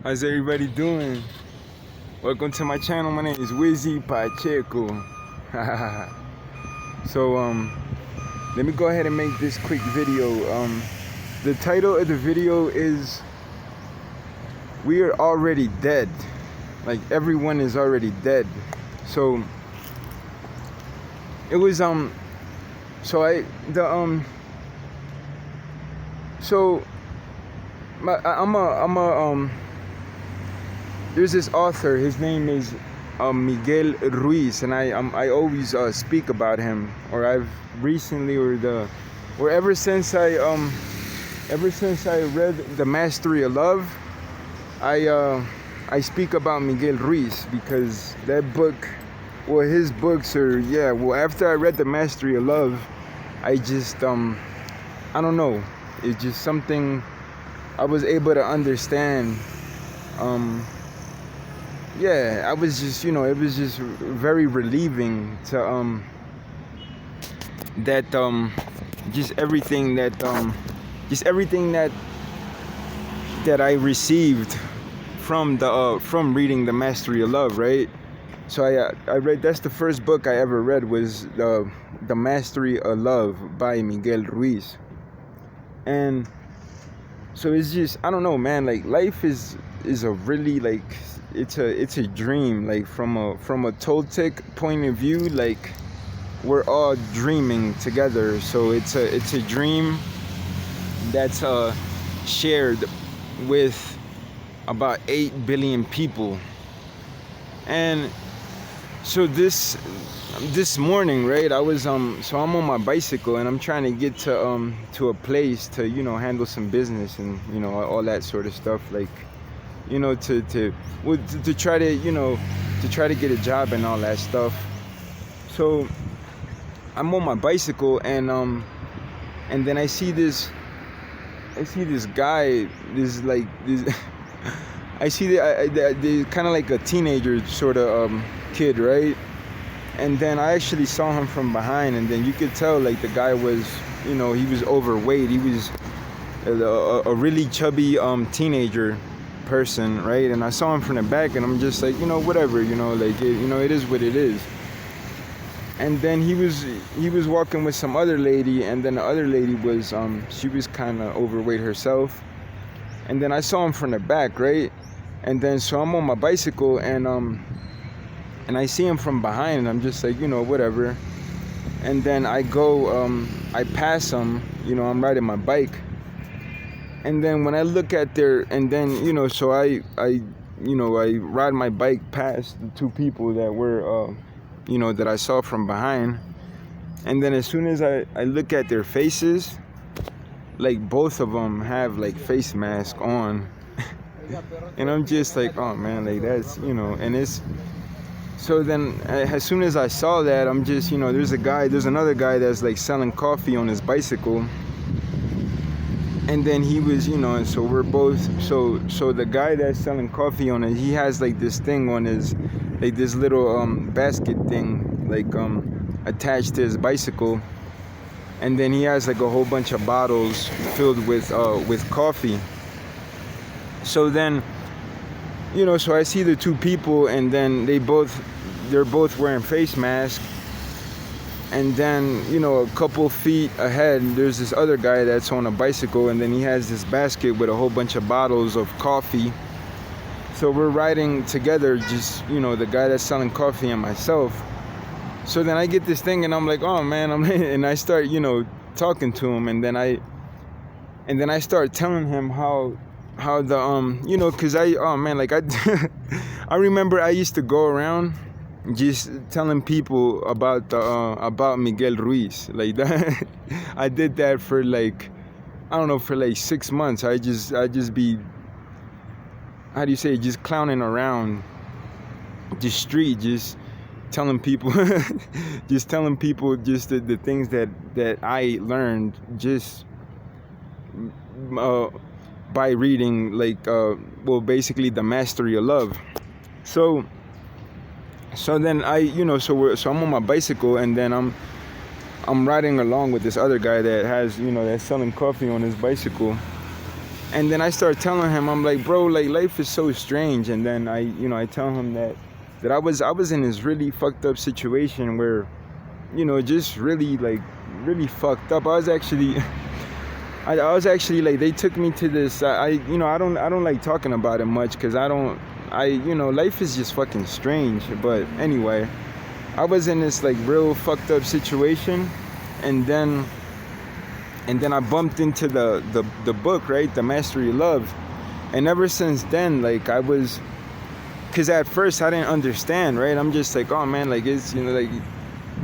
How's everybody doing? Welcome to my channel. My name is Wizzy Pacheco. So let me go ahead and make this quick video. The title of the video is "We Are Already Dead." Like, everyone is already dead. So it was there's this author. His name is Miguel Ruiz, and I always speak about him. Or I've recently, ever since I read The Mastery of Love, I speak about Miguel Ruiz, because that book, well, his books are, yeah. Well, after I read The Mastery of Love, I just I don't know. It's just something I was able to understand. Yeah, I was just, it was just very relieving to just everything that I received from reading The Mastery of Love, right? So I read, that's the first book I ever read, was The Mastery of Love by Miguel Ruiz. And so it's just, I don't know, man, like, life is a really, like, it's a dream. Like, from a Toltec point of view, like, we're all dreaming together. So it's a dream that's shared with about 8 billion people. And so this morning, right, I was so I'm on my bicycle, and I'm trying to get to a place to handle some business, and all that sort of stuff, like, to try to get a job and all that stuff. So I'm on my bicycle, and then I see this guy, I see the kind of like a teenager sort of kid, right? And then I actually saw him from behind, and then you could tell, like, the guy was, he was overweight. He was a really chubby teenager person, right? And I saw him from the back, and I'm just like, whatever, like, it is what it is. And then he was walking with some other lady, and then the other lady was she was kind of overweight herself. And then I saw him from the back, right? And then so I'm on my bicycle, and I see him from behind, and I'm just like, whatever. And then I go, I pass him, I'm riding my bike. And then when I look at and then, so I ride my bike past the two people that were, that I saw from behind. And then as soon as I look at their faces, like, both of them have, like, face mask on. And I'm just like, oh man, like, that's, and it's, so then as soon as I saw that, I'm just, there's another guy that's, like, selling coffee on his bicycle. And then he was, and so we're both, so the guy that's selling coffee on it, he has, like, this thing on his, like, this little basket thing, like, attached to his bicycle. And then he has, like, a whole bunch of bottles filled with coffee. So then, so I see the two people, and then they're both wearing face masks. And then, a couple feet ahead, there's this other guy that's on a bicycle, and then he has this basket with a whole bunch of bottles of coffee. So we're riding together, just, the guy that's selling coffee and myself. So then I get this thing, and I'm like, oh man, and I start, talking to him, and then I start telling him how the because I remember I used to go around just telling people about Miguel Ruiz, like that. I did that for, like, I don't know, for like 6 months. I just be, how do you say, just clowning around the street, just telling people just the things that I learned just by reading, like, basically The Mastery of Love. So then so I'm on my bicycle, and then I'm riding along with this other guy that has, that's selling coffee on his bicycle. And then I start telling him, I'm like, bro, like life is so strange. And then I tell him that I was in this really fucked up situation where, just really like really fucked up. I was actually like, they took me to this. I don't like talking about it much because life is just fucking strange. But anyway, I was in this like real fucked up situation, and then I bumped into the book, right, The Mastery of Love, and ever since then, like because at first I didn't understand, right? I'm just like, oh man, like it's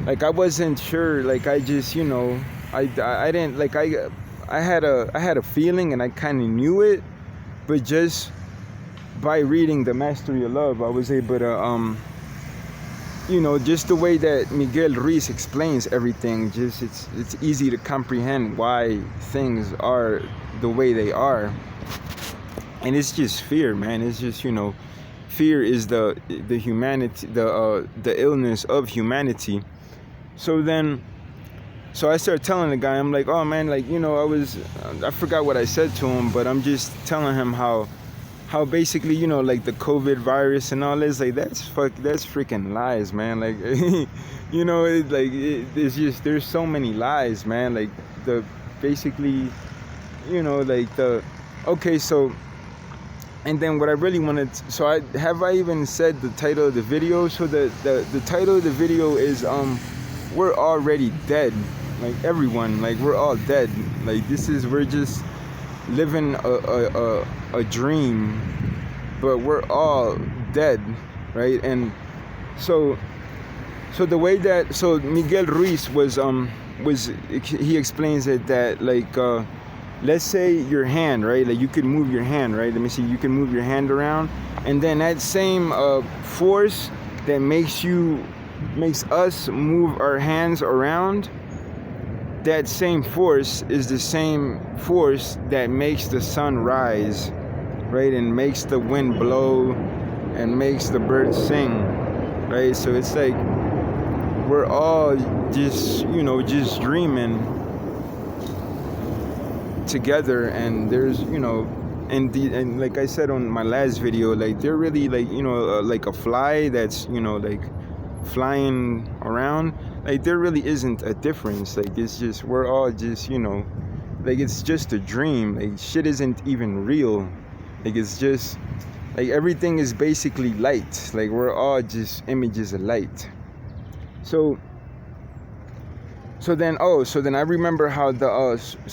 like I wasn't sure, like I just I didn't like I had a feeling and I kind of knew it, but just by reading The Mastery of Love, I was able to just the way that Miguel Ruiz explains everything, just it's easy to comprehend why things are the way they are. And it's just fear, man. It's just fear is the humanity, the illness of humanity. So I started telling the guy, I'm like, oh man, like I forgot what I said to him, but I'm just telling him how basically like the COVID virus and all this, like that's freaking lies, man. Like it's just, there's so many lies, man. Like the basically like the okay. So and then what I really wanted, I even said the title of the video. So the title of the video is we're already dead. Like everyone, like we're all dead. Like we're just living a dream, but we're all dead, right? And so the way that Miguel Ruiz was he explains it that like let's say your hand, right? Like you could move your hand, right? Let me see. You can move your hand around, and then that same force that makes us move our hands around, that same force is the same force that makes the sun rise, right? And makes the wind blow and makes the birds sing, right? So it's like we're all just just dreaming together, and there's and like I said on my last video, like they're really like like a fly that's like flying around. Like there really isn't a difference. Like it's just, we're all just like it's just a dream. Like shit isn't even real. Like it's just like everything is basically light. Like we're all just images of light. So then I remember how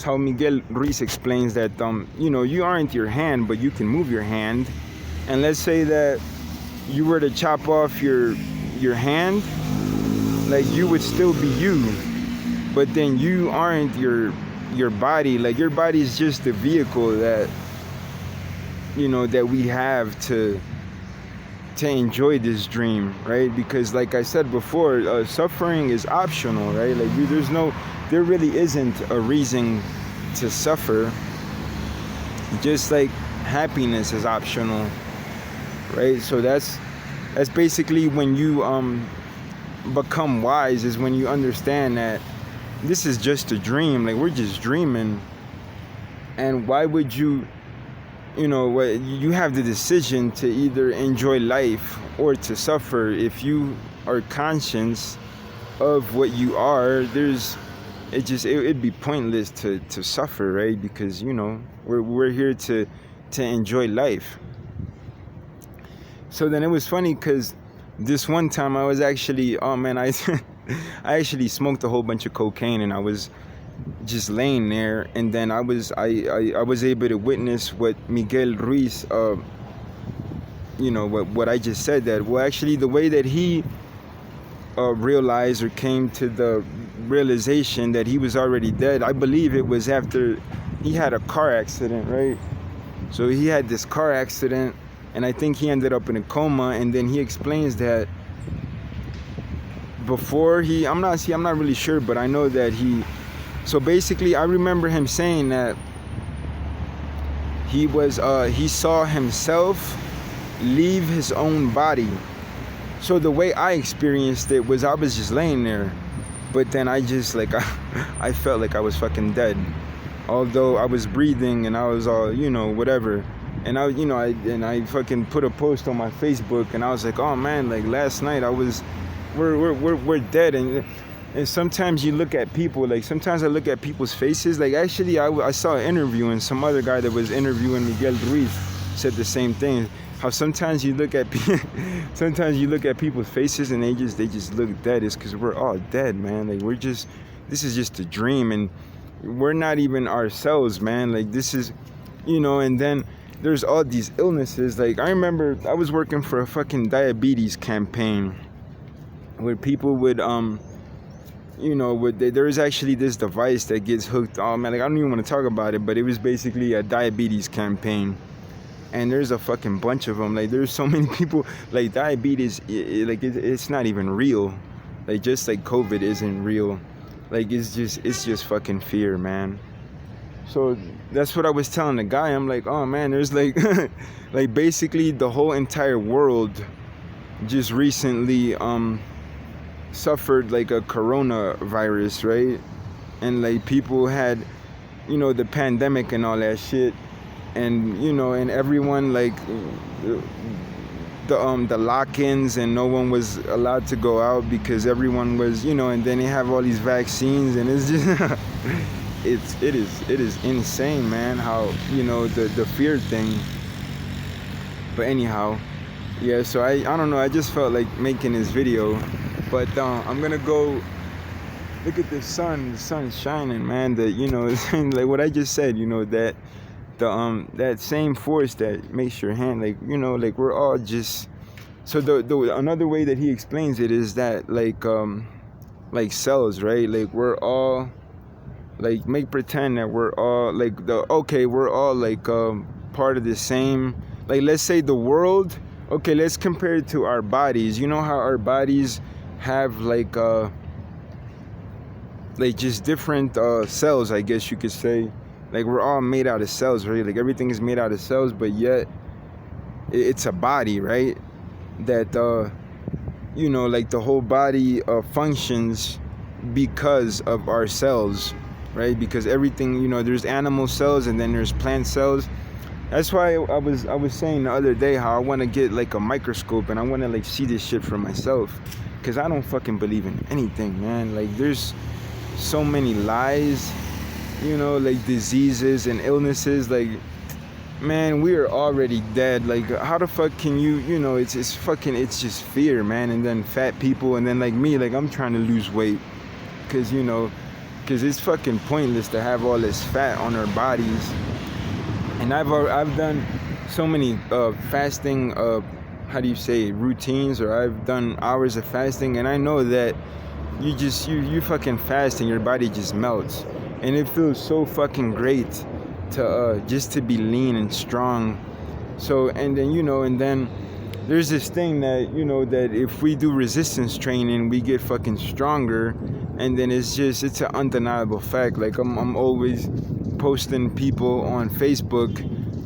how Miguel Ruiz explains that you aren't your hand, but you can move your hand. And let's say that you were to chop off your hand, like you would still be you, but then you aren't your body. Like your body is just a vehicle that that we have to enjoy this dream, right? Because like I said before, suffering is optional, right? Like there really isn't a reason to suffer, just like happiness is optional, right? So that's basically when you become wise, is when you understand that this is just a dream. Like we're just dreaming, and why would you you have the decision to either enjoy life or to suffer. If you are conscious of what you are, it'd be pointless to suffer, right? Because we're here to enjoy life. So then it was funny because this one time I was actually, I actually smoked a whole bunch of cocaine, and I was just laying there, and then I was able to witness what Miguel Ruiz what I just said, that actually the way that he realized or came to the realization that he was already dead, I believe it was after he had a car accident, right? So he had this car accident, and I think he ended up in a coma, and then he explains that before I'm not really sure, but I know that so basically I remember him saying that he saw himself leave his own body. So the way I experienced it was I was just laying there, but then I just I felt like I was fucking dead. although I was breathing and I was all, whatever. And I fucking put a post on my Facebook, and I was like, oh man, like last night we're dead. And sometimes you look at people, like sometimes I look at people's faces. Like actually, I saw an interview, and some other guy that was interviewing Miguel Ruiz said the same thing. How sometimes you look at people's faces and they just look dead. It's because we're all dead, man. Like this is just a dream, and we're not even ourselves, man. Like this is, and then there's all these illnesses. Like I remember I was working for a fucking diabetes campaign where people would there's actually this device that gets hooked. Oh man, like I don't even want to talk about it, but it was basically a diabetes campaign. And there's a fucking bunch of them. Like there's so many people. Like diabetes, it's not even real. Like just like COVID isn't real. Like it's just fucking fear, man. So that's what I was telling the guy. I'm like, oh man, there's like like basically the whole entire world just recently suffered like a coronavirus, right? And like people had, the pandemic and all that shit. And and everyone like the lock-ins, and no one was allowed to go out because everyone was and then they have all these vaccines, and it's just it is insane, man, how the fear thing. But anyhow, yeah, so I don't know, I just felt like making this video. But I'm gonna go look at the sun's shining, man. Like what I just said, that that same force that makes your hand, like we're all just. So the another way that he explains it is that like cells, right? Like we're all like make pretend that we're all like we're all like part of the same. Like let's say the world. Okay, let's compare it to our bodies. You know how our bodies have like just different cells, I guess you could say. Like we're all made out of cells, right? Like everything is made out of cells, but yet it's a body, right? That like the whole body functions because of our cells, right? Because everything, there's animal cells and then there's plant cells. That's why I was saying the other day how I want to get like a microscope and I want to like see this shit for myself, because I don't fucking believe in anything, man. Like there's so many lies, like diseases and illnesses. Like, man, we are already dead. Like, how the fuck can you, it's just fear, man. And then fat people, and then like me, like I'm trying to lose weight, because it's fucking pointless to have all this fat on our bodies. And I've done so many fasting routines, or I've done hours of fasting, and I know that you fucking fast and your body just melts. And it feels so fucking great to just to be lean and strong. So and then there's this thing that that if we do resistance training, we get fucking stronger. And then it's an undeniable fact. Like I'm always posting people on Facebook.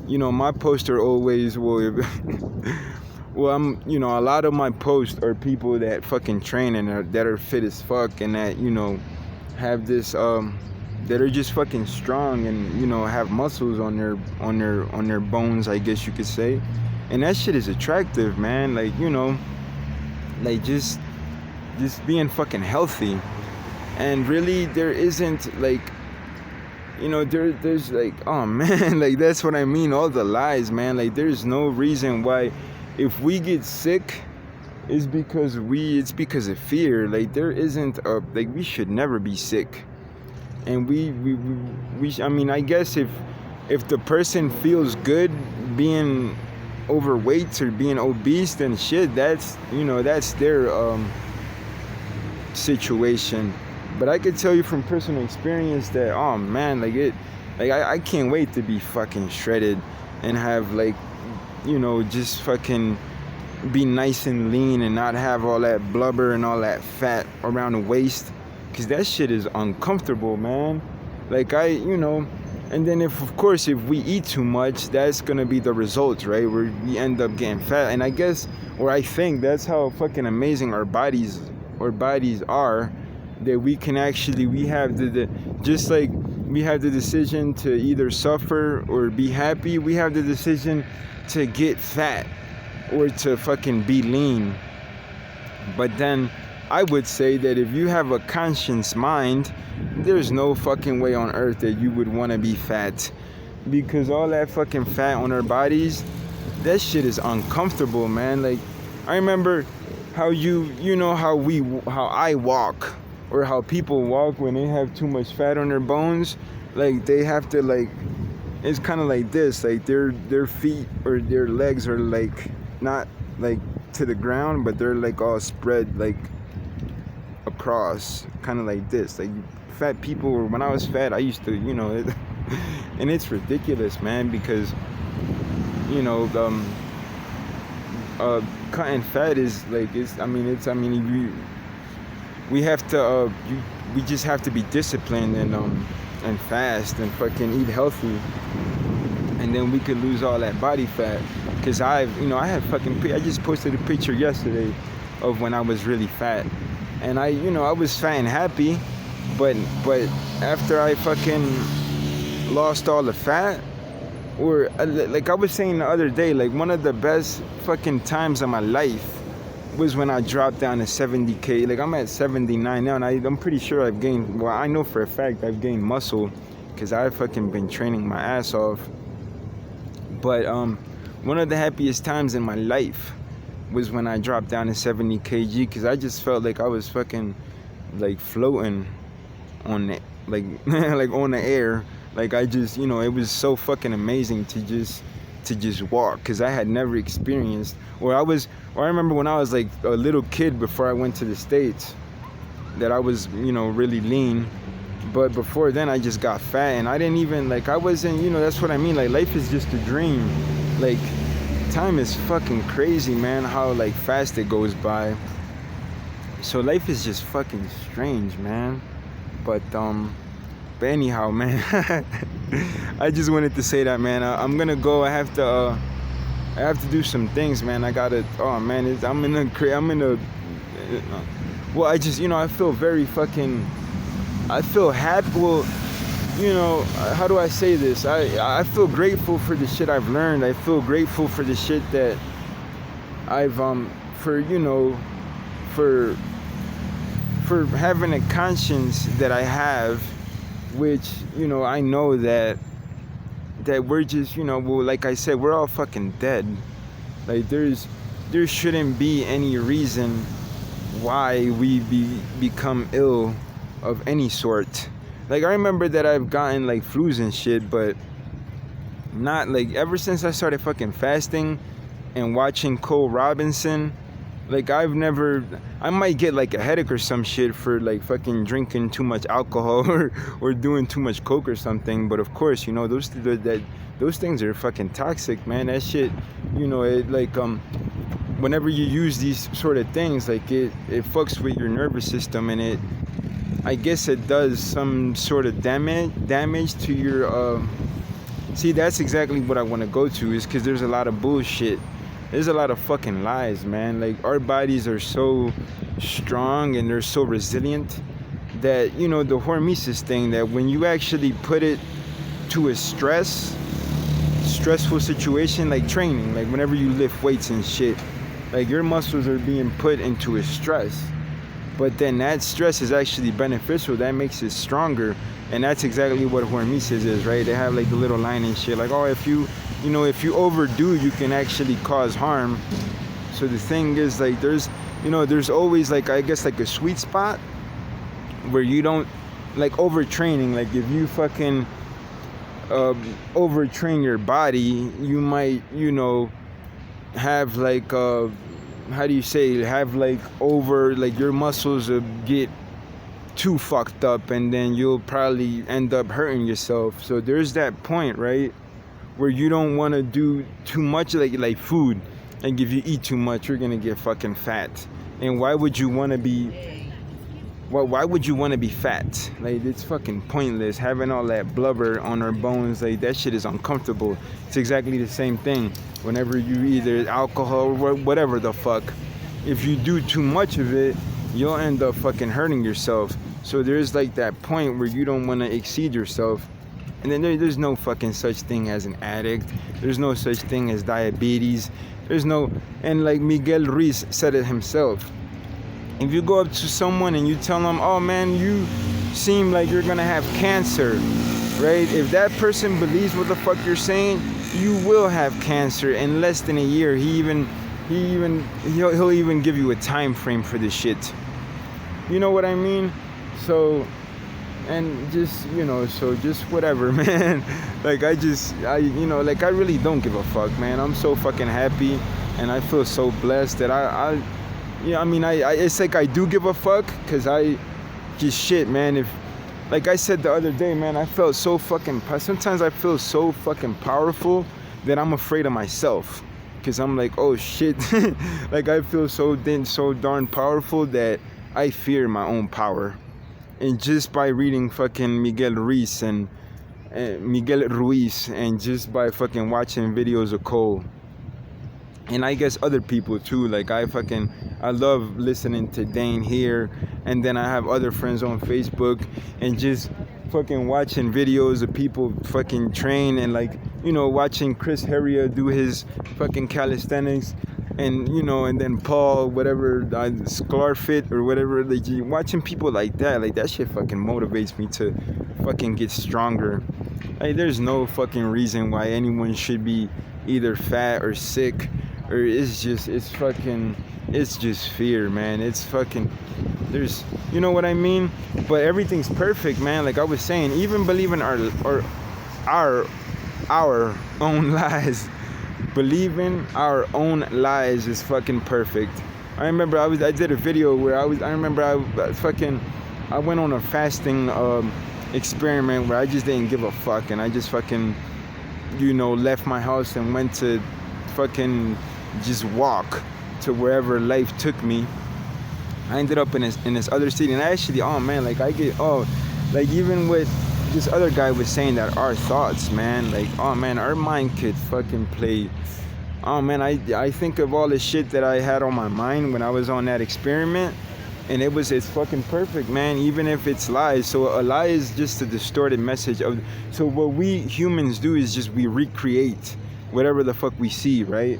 My posts are always well, I'm a lot of my posts are people that fucking train and that are fit as fuck, and that have this that are just fucking strong, and have muscles on their bones, I guess you could say. And that shit is attractive, man. Like like just being fucking healthy. And really there isn't like there's like, oh man, like that's what I mean, all the lies, man. Like there's no reason why if we get sick it's because of fear. Like there isn't like we should never be sick. And we I mean, I guess if the person feels good being overweight or being obese, then shit, that's that's their situation. But I could tell you from personal experience that, oh man, I can't wait to be fucking shredded and have like just fucking be nice and lean and not have all that blubber and all that fat around the waist, because that shit is uncomfortable, man. Like and then if we eat too much, that's gonna be the result, right? Where we end up getting fat. And I guess, or I think that's how fucking amazing our bodies are, that we can actually, we have the just like We have the decision to either suffer or be happy. We have the decision to get fat or to fucking be lean. But then I would say that if you have a conscious mind, there's no fucking way on earth that you would want to be fat. Because all that fucking fat on our bodies, that shit is uncomfortable, man. Like, I remember how how I walk, or how people walk when they have too much fat on their bones. Like, they have to, like, it's kind of like this, like their feet or their legs are like not like to the ground, but they're like all spread like across, kind of like this. Like, fat people, or when I was fat, I used to, and it's ridiculous, man, because cutting fat is like, we have to we just have to be disciplined and fast and fucking eat healthy, and then we could lose all that body fat. Cause I just posted a picture yesterday of when I was really fat, and I was fat and happy, but after I fucking lost all the fat, or like I was saying the other day, like one of the best fucking times of my life was when I dropped down to 70K. Like, I'm at 79 now, and I'm pretty sure I've gained, well, I know for a fact I've gained muscle, because I've fucking been training my ass off. But one of the happiest times in my life was when I dropped down to 70 kg, because I just felt like I was fucking like floating on it, like like on the air. Like, I just, it was so fucking amazing to just walk, because I had never experienced, I remember when I was like a little kid before I went to the States, that I was, really lean. But before then, I just got fat, and I didn't even, like, I wasn't, that's what I mean. Like, life is just a dream. Like, time is fucking crazy, man, how, like, fast it goes by. So life is just fucking strange, man. But anyhow, man, I just wanted to say that, man. I'm gonna go. I have to do some things, man. I gotta. Oh man, well, I just, I feel very fucking. I feel happy. Well, how do I say this? I feel grateful for the shit I've learned. I feel grateful for the shit that I've for having a conscience that I have, which, I know that we're just, well, like I said, we're all fucking dead. Like, there shouldn't be any reason why we become ill of any sort. Like, I remember that I've gotten like flus and shit, but not like ever since I started fucking fasting and watching Cole Robinson. Like, I might get like a headache or some shit for like fucking drinking too much alcohol or doing too much coke or something. But of course, those things are fucking toxic, man. That shit, it like whenever you use these sort of things, like it fucks with your nervous system, and I guess it does some sort of damage to your see, that's exactly what I want to go to, is because there's a lot of bullshit. There's a lot of fucking lies, man. Like, our bodies are so strong and they're so resilient that, the hormesis thing, that when you actually put it to a stressful situation, like training, like whenever you lift weights and shit, like your muscles are being put into a stress. But then that stress is actually beneficial. That makes it stronger. And that's exactly what hormesis is, right? They have like the little line and shit, like, oh, if you overdo, you can actually cause harm. So the thing is, like, there's always, like, I guess, like a sweet spot where you don't, like, overtraining. Like, if you fucking overtrain your body, you might, have like your muscles get too fucked up, and then you'll probably end up hurting yourself. So there's that point, right, where you don't want to do too much, like food. Like, if you eat too much, you're gonna get fucking fat. And why would you want to be fat? Like, it's fucking pointless having all that blubber on our bones. Like, that shit is uncomfortable. It's exactly the same thing whenever you either alcohol or whatever the fuck. If you do too much of it, you'll end up fucking hurting yourself. So there's like that point where you don't want to exceed yourself. And then there's no fucking such thing as an addict. There's no such thing as diabetes. There's no, and like Miguel Ruiz said it himself. If you go up to someone and you tell them, oh man, you seem like you're gonna have cancer, right? If that person believes what the fuck you're saying, you will have cancer in less than a year. He'll even give you a time frame for this shit. You know what I mean? So, and just, so just whatever, man. Like I really don't give a fuck, man. I'm so fucking happy, and I feel so blessed that it's like I do give a fuck, because I just shit, man. If, like I said the other day, man, I felt so fucking, sometimes I feel so fucking powerful that I'm afraid of myself, because I'm like, oh shit. Like I feel so darn powerful that I fear my own power. And just by reading fucking Miguel Ruiz and just by fucking watching videos of Cole, and I guess other people too, like I love listening to Dane here, and then I have other friends on Facebook, and just fucking watching videos of people fucking train, and like, watching Chris Heria do his fucking calisthenics, and and then Paul, whatever, Sklarfit or whatever, like watching people like that shit fucking motivates me to fucking get stronger. Like there's no fucking reason why anyone should be either fat or sick, or it's just fear, man. It's fucking, there's, you know what I mean? But everything's perfect, man. Like I was saying, even believing our own lies. Believing our own lies is fucking perfect. I remember I did a video where I went on a fasting experiment where I just didn't give a fuck, and I just fucking left my house and went to fucking just walk to wherever life took me. I ended up in this other city, and I actually, like even with this other guy was saying that our thoughts, man, like, oh man, our mind could fucking play. Oh man, I think of all the shit that I had on my mind when I was on that experiment, and it's fucking perfect, man, even if it's lies. So a lie is just a distorted message of, so what we humans do is just we recreate whatever the fuck we see, right?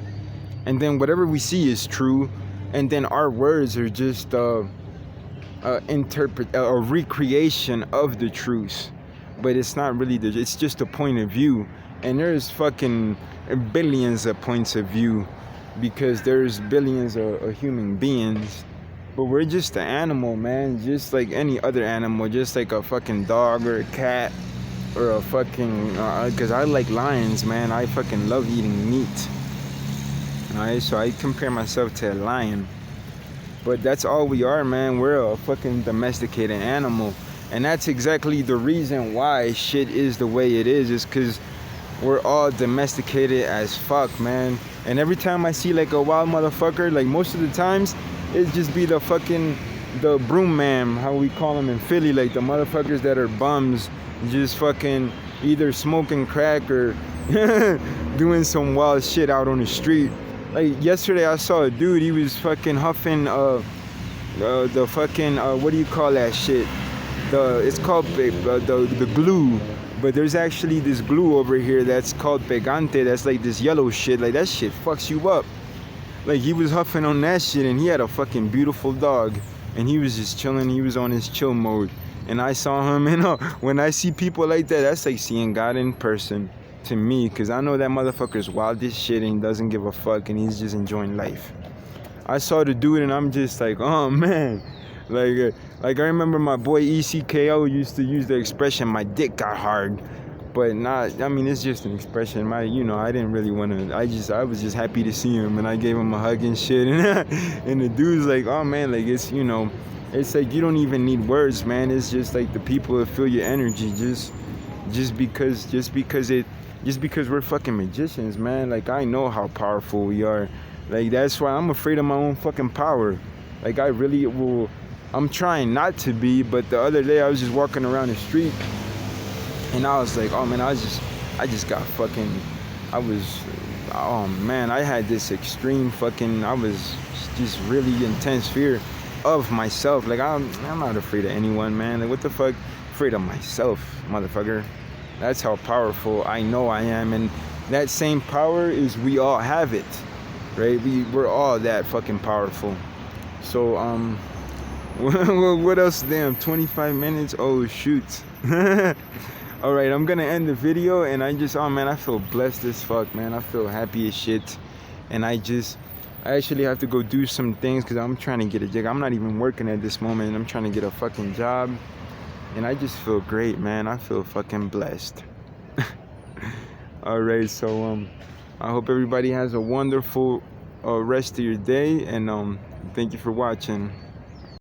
And then whatever we see is true, and then our words are just a recreation of the truth. But it's not really it's just a point of view, and there's fucking billions of points of view, because there's billions of human beings, but we're just an animal, man, just like any other animal, just like a fucking dog or a cat or a fucking, because I like lions, man. I fucking love eating meat, alright, so I compare myself to a lion, but that's all we are, man. We're a fucking domesticated animal. And that's exactly the reason why shit is the way it is because we're all domesticated as fuck, man. And every time I see like a wild motherfucker, like most of the times, it just be the broom man, how we call them in Philly, like the motherfuckers that are bums, just fucking either smoking crack or doing some wild shit out on the street. Like yesterday I saw a dude, he was fucking huffing the fucking, what do you call that shit? It's called the glue, but there's actually this glue over here that's called pegante, that's like this yellow shit, like that shit fucks you up. Like he was huffing on that shit, and he had a fucking beautiful dog, and he was just chilling, he was on his chill mode, and I saw him, and when I see people like that, that's like seeing God in person to me, because I know that motherfucker's wild as shit and doesn't give a fuck, and he's just enjoying life. I saw the dude, and I'm just like, oh man. Like I remember my boy ECKO used to use the expression, my dick got hard, but not, I mean, it's just an expression. I didn't really want to, I was just happy to see him, and I gave him a hug and shit, and the dude's like, oh man, like it's, it's like you don't even need words, man. It's just like the people that feel your energy, just because we're fucking magicians, man. Like I know how powerful we are. Like that's why I'm afraid of my own fucking power. Like I really will. I'm trying not to be, but the other day I was just walking around the street, and I was like, oh man, I just got fucking, oh man, I had this extreme fucking, I was just really intense fear, of myself. Like I'm not afraid of anyone, man. Like what the fuck? Afraid of myself, motherfucker. That's how powerful I know I am, and that same power is we all have it, right? We're all that fucking powerful. So what else? Damn, 25 minutes. Oh shoot. All right, I'm gonna end the video, and oh man, I feel blessed as fuck, man. I feel happy as shit, and I actually have to go do some things because I'm trying to get a gig. I'm not even working at this moment. I'm trying to get a fucking job, and I just feel great, man. I feel fucking blessed. All right, so I hope everybody has a wonderful rest of your day, and thank you for watching.